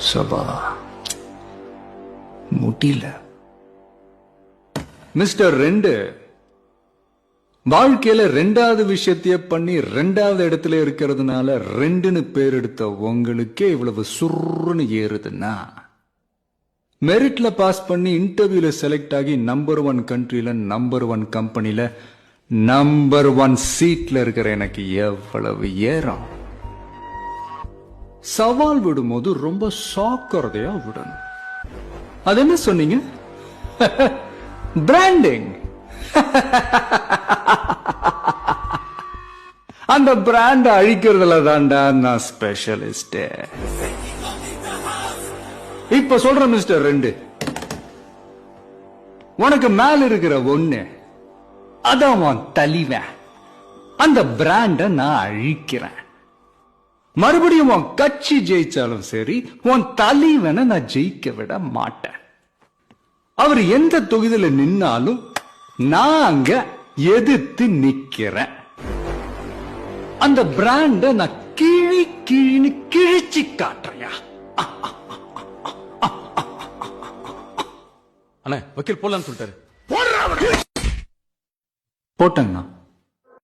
சபா முடியல. மிஸ்டர் ரெண்டு, வாழ்க்கையில ரெண்டாவது விஷயத்தைய பண்ணி ரெண்டாவது இடத்துல இருக்கிறதுனால ரெண்டுன்னு பேர் எடுத்த உங்களுக்கே இவ்வளவு சுருன்னு ஏறுதுன்னா, மெரிட்ல பாஸ் பண்ணி இன்டர்வியூல செலக்ட் ஆகி நம்பர் 1 கண்ட்ரில நம்பர் 1 கம்பெனில நம்பர் 1 சீட்ல இருக்கிற எனக்கு எவ்வளவு ஏறம். சவால் விடும்போது ரொம்ப சாக்கிறதையா விடணும். அது என்ன சொன்னீங்க? பிராண்டிங். அந்த பிராண்ட் அழிக்கிறதுல தான்டா நான் ஸ்பெஷலிஸ்ட். இப்ப சொல்ற மிஸ்டர் ரெண்டு, உனக்கு மேல இருக்கிற ஒண்ணு அதான் உன் தலைவன். அந்த பிராண்ட நான் அழிக்கிறேன். மறுபடியும் உன் கட்சி ஜெயிச்சாலும் சரி, உன் தலைவனை நான் ஜெயிக்க விட மாட்டேன். அவர் எந்த தொகுதியில நின்னாலும் நான் அங்க எதிர்த்து நிக்கிறேன். அந்த பிராண்ட நான் கிழி கிழின்னு கிழிச்சு காட்டுறையா. அண்ணா வக்கீல் போலான்னு சொல்லிட்டாரு. போட்டேங்கண்ணா.